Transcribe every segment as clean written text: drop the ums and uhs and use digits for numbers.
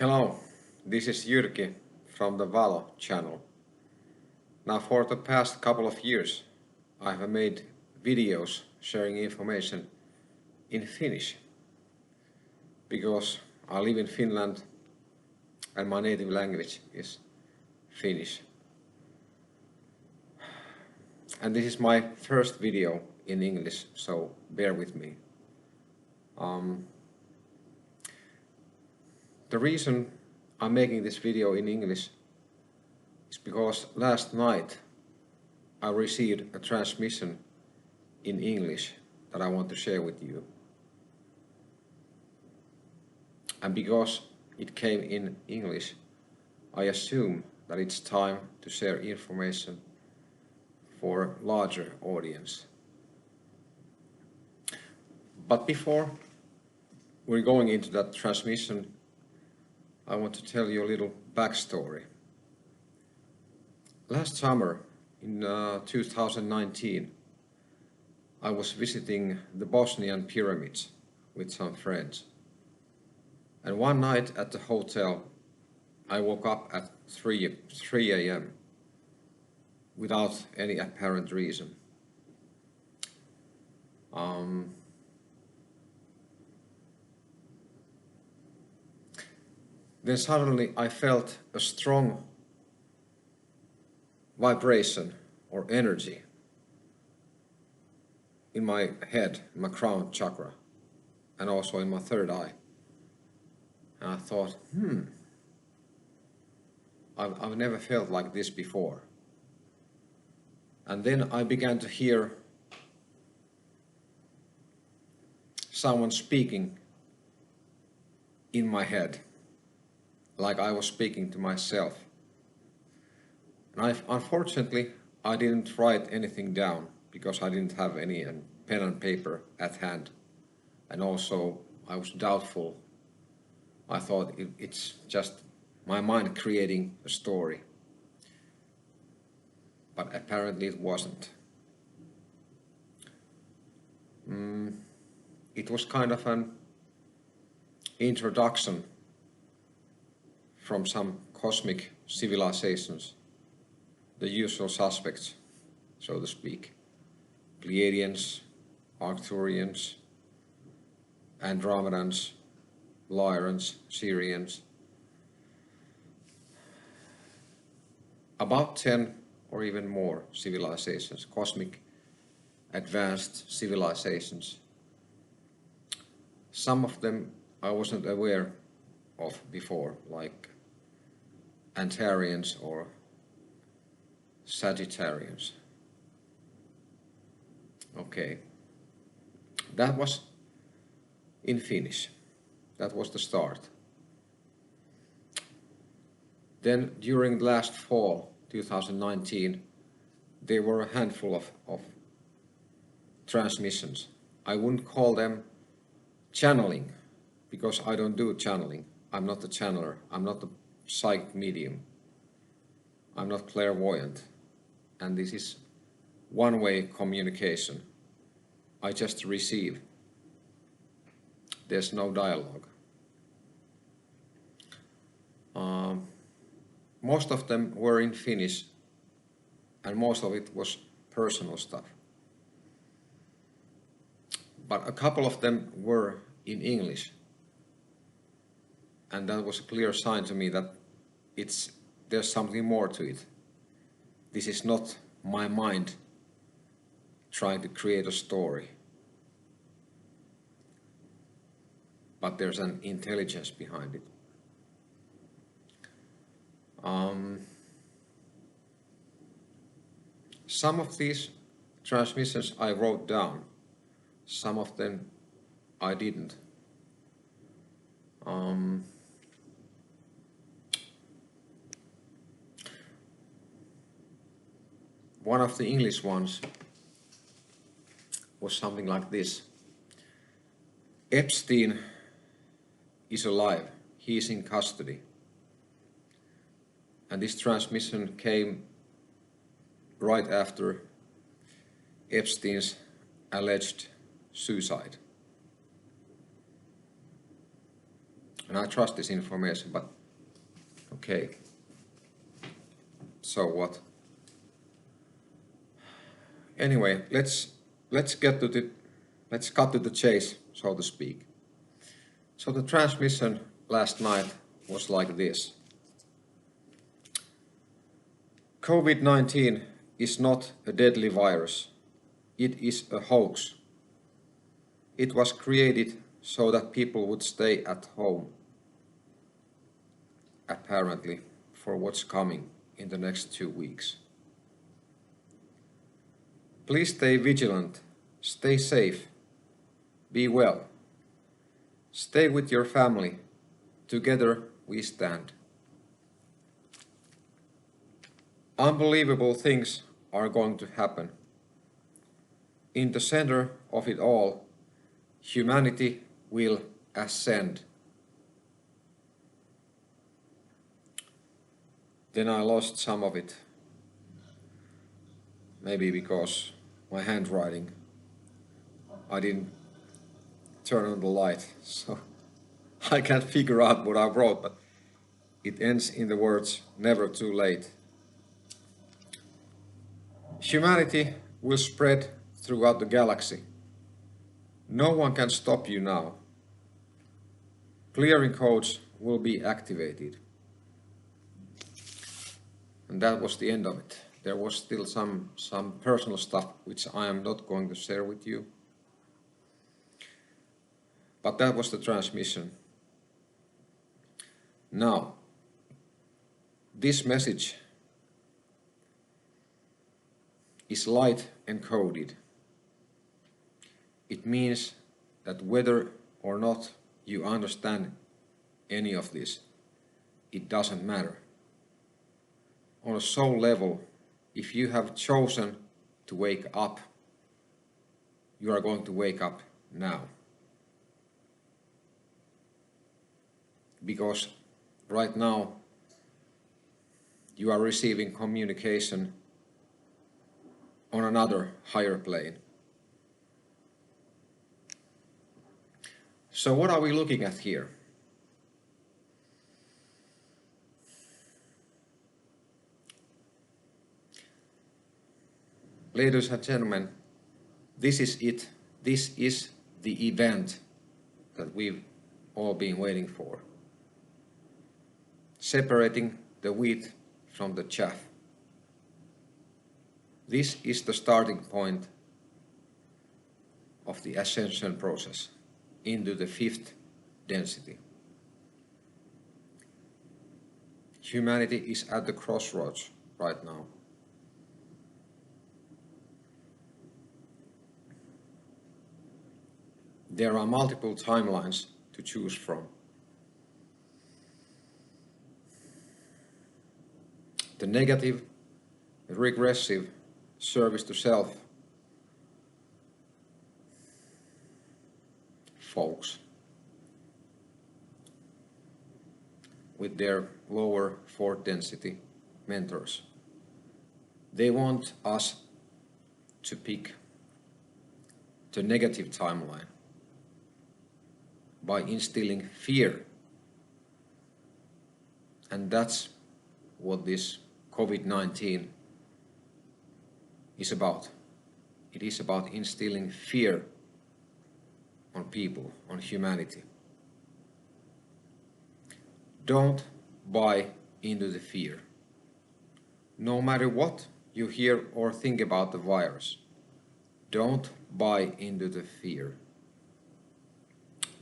Hello, this is Jyrki from the Valo channel. Now for the past couple of years I have made videos sharing information in Finnish because I live in Finland and my native language is Finnish. And this is my first video in English, so bear with me. The reason I'm making this video in English is because last night I received a transmission in English that I want to share with you. And because it came in English, I assume that it's time to share information for a larger audience. But before we're going into that transmission, I want to tell you a little backstory. Last summer, in 2019, I was visiting the Bosnian pyramids with some friends. And one night at the hotel, I woke up at 3 a.m. without any apparent reason. Then suddenly I felt a strong vibration or energy in my head, in my crown chakra, and also in my third eye. And I thought, I've never felt like this before. And then I began to hear someone speaking in my head, like I was speaking to myself. And unfortunately, I didn't write anything down because I didn't have any pen and paper at hand. And also, I was doubtful. I thought it's just my mind creating a story. But apparently it wasn't. It was kind of an introduction from some cosmic civilizations, the usual suspects, so to speak. Pleiadians, Arcturians, Andromedans, Lyrians, Syrians. About 10 or even more civilizations, cosmic advanced civilizations. Some of them I wasn't aware of before, like Antarians or Sagittarians. Okay, that was in Finnish. That was the start. Then during last fall, 2019, there were a handful of transmissions. I wouldn't call them channeling, because I don't do channeling. I'm not a channeler. I'm not a psychic medium. I'm not clairvoyant. And this is one-way communication. I just receive. There's no dialogue. Most of them were in Finnish, and most of it was personal stuff. But a couple of them were in English. And that was a clear sign to me that there's something more to it. This is not my mind trying to create a story, but there's an intelligence behind it. Some of these transmissions I wrote down, some of them I didn't. One of the English ones was something like this. Epstein is alive. He is in custody. And this transmission came right after Epstein's alleged suicide. And I trust this information, but okay. So what? Anyway, let's cut to the chase, so to speak. So the transmission last night was like this. COVID-19 is not a deadly virus. It is a hoax. It was created so that people would stay at home, apparently, for what's coming in the next 2 weeks. Please stay vigilant, stay safe, be well. Stay with your family. Together we stand. Unbelievable things are going to happen. In the center of it all, humanity will ascend. Then I lost some of it. Maybe because my handwriting, I didn't turn on the light, so I can't figure out what I wrote, but it ends in the words, never too late. Humanity will spread throughout the galaxy. No one can stop you now. Clearing codes will be activated. And that was the end of it. There was still some personal stuff which I am not going to share with you. But that was the transmission. Now, this message is light encoded. It means that whether or not you understand any of this, it doesn't matter. On a soul level, if you have chosen to wake up, you are going to wake up now. Because right now, you are receiving communication on another higher plane. So what are we looking at here? Ladies and gentlemen, this is it. This is the event that we've all been waiting for. Separating the wheat from the chaff. This is the starting point of the ascension process into the fifth density. Humanity is at the crossroads right now. There are multiple timelines to choose from. The negative, regressive service to self folks with their lower fourth density mentors. They want us to pick the negative timeline by instilling fear. And that's what this COVID-19 is about. It is about instilling fear on people, on humanity. Don't buy into the fear. No matter what you hear or think about the virus, don't buy into the fear.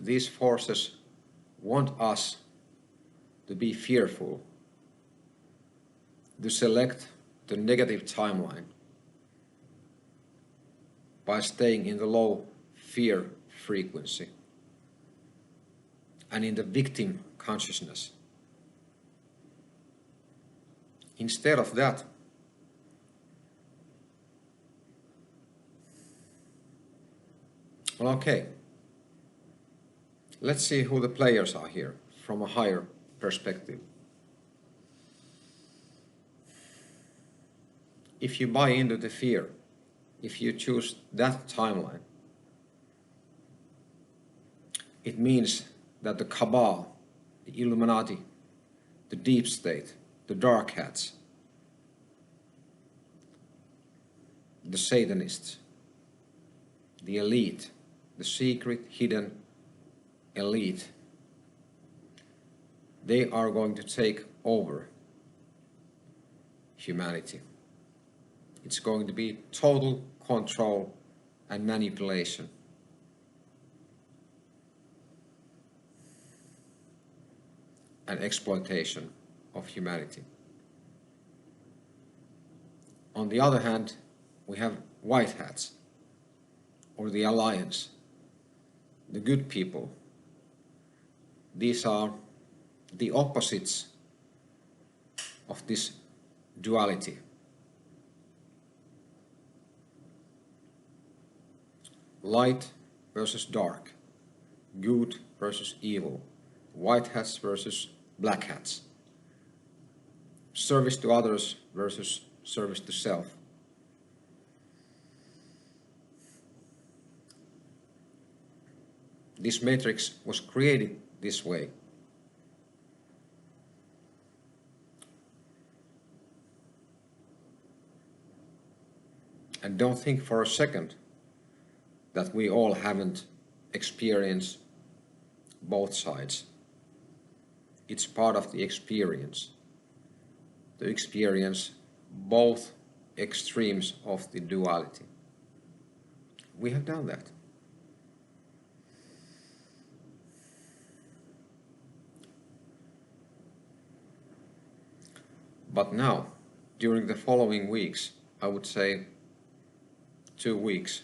These forces want us to be fearful, to select the negative timeline by staying in the low fear frequency and in the victim consciousness. Instead of that, well, okay, let's see who the players are here from a higher perspective. If you buy into the fear, if you choose that timeline, it means that the Cabal the Illuminati, the deep state, the dark hats, the satanists, the elite, the secret hidden elite. They are going to take over humanity. It's going to be total control and manipulation. And exploitation of humanity. On the other hand, we have white hats, or the alliance, the good people. These are the opposites of this duality. Light versus dark, good versus evil, white hats versus black hats, service to others versus service to self. This matrix was created this way. And don't think for a second that we all haven't experienced both sides. It's part of the experience, to experience both extremes of the duality. We have done that. But now, during the following weeks, I would say 2 weeks,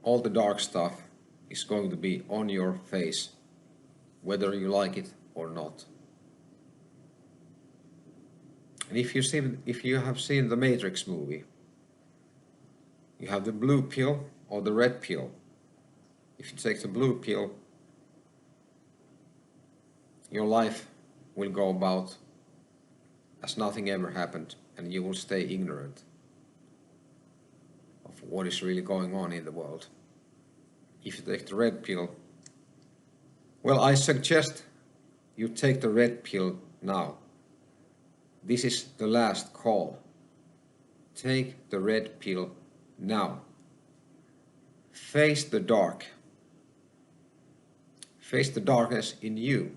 all the dark stuff is going to be on your face, whether you like it or not. And if you have seen the Matrix movie, you have the blue pill or the red pill. If you take the blue pill, your life will go about as nothing ever happened, and you will stay ignorant of what is really going on in the world. If you take the red pill, well, I suggest you take the red pill now. This is the last call. Take the red pill now. Face the dark. Face the darkness in you.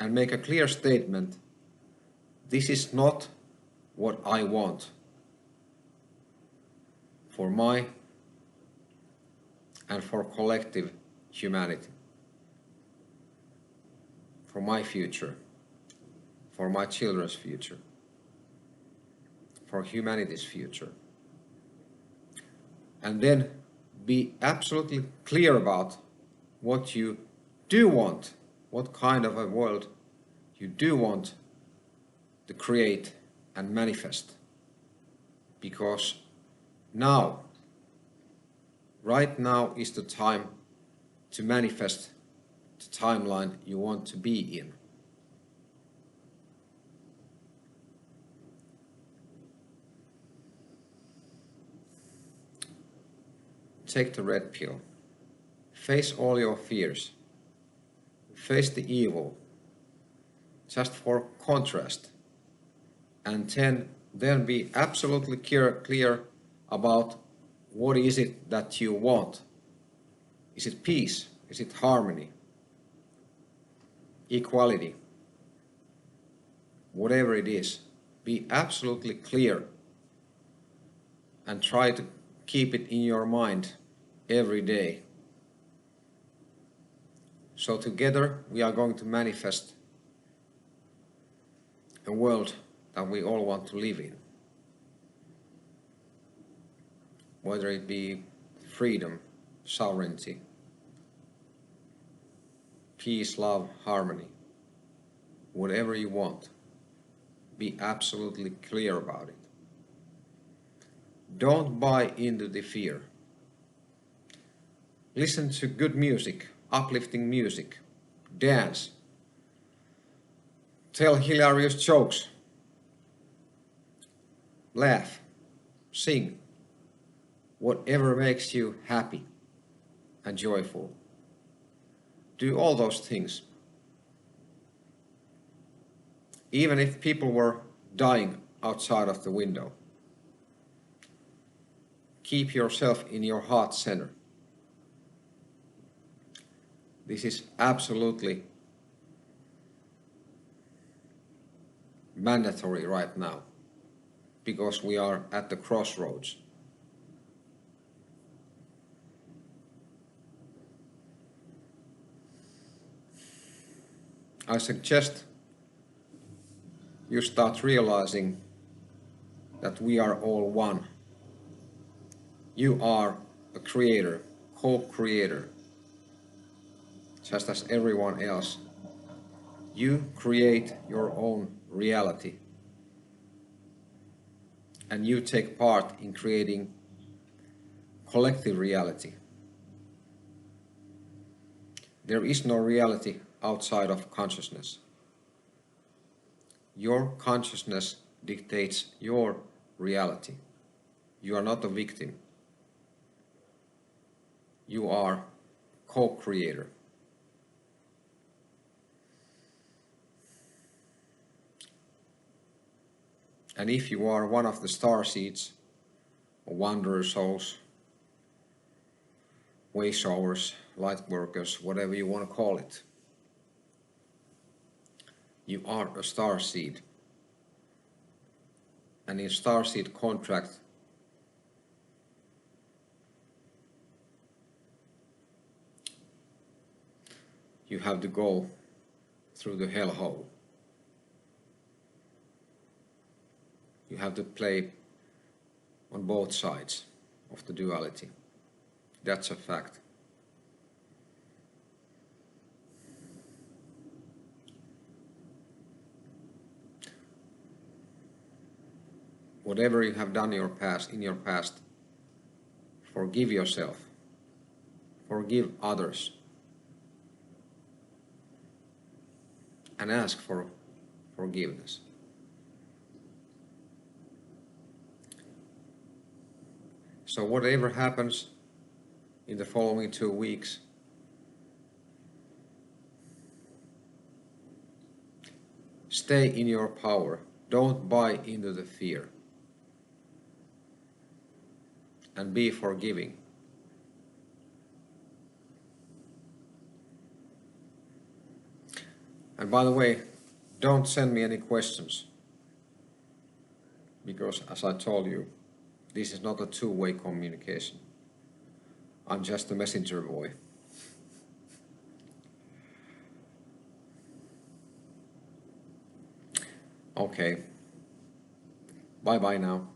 And make a clear statement. This is not what I want for my and for collective humanity, for my future, for my children's future, for humanity's future. And then be absolutely clear about what you do want, what kind of a world you do want to create and manifest. Because now, right now is the time to manifest the timeline you want to be in. Take the red pill. Face all your fears. Face the evil, just for contrast. And then be absolutely clear about what is it that you want. Is it peace? Is it harmony? Equality? Whatever it is, be absolutely clear and try to keep it in your mind every day. So together we are going to manifest a world that we all want to live in. Whether it be freedom, sovereignty, peace, love, harmony, whatever you want, be absolutely clear about it. Don't buy into the fear. Listen to good music, uplifting music, dance, tell hilarious jokes, laugh, sing, whatever makes you happy and joyful. Do all those things. Even if people were dying outside of the window, keep yourself in your heart center. This is absolutely mandatory right now, because we are at the crossroads. I suggest you start realizing that we are all one. You are a creator, co-creator, just as everyone else. You create your own reality, and you take part in creating collective reality. There is no reality outside of consciousness. Your consciousness dictates your reality. You are not a victim. You are co-creator. And if you are one of the star seeds, or wanderer souls, way showers, light workers, whatever you want to call it, you are a star seed. And in star seed contract, you have to go through the hellhole. You have to play on both sides of the duality. That's a fact. Whatever you have done in your past, forgive yourself, forgive others, and ask for forgiveness. So whatever happens in the following 2 weeks, stay in your power. Don't buy into the fear. And be forgiving. And by the way, don't send me any questions, because as I told you, this is not a two-way communication. I'm just a messenger boy. Okay. Bye-bye now.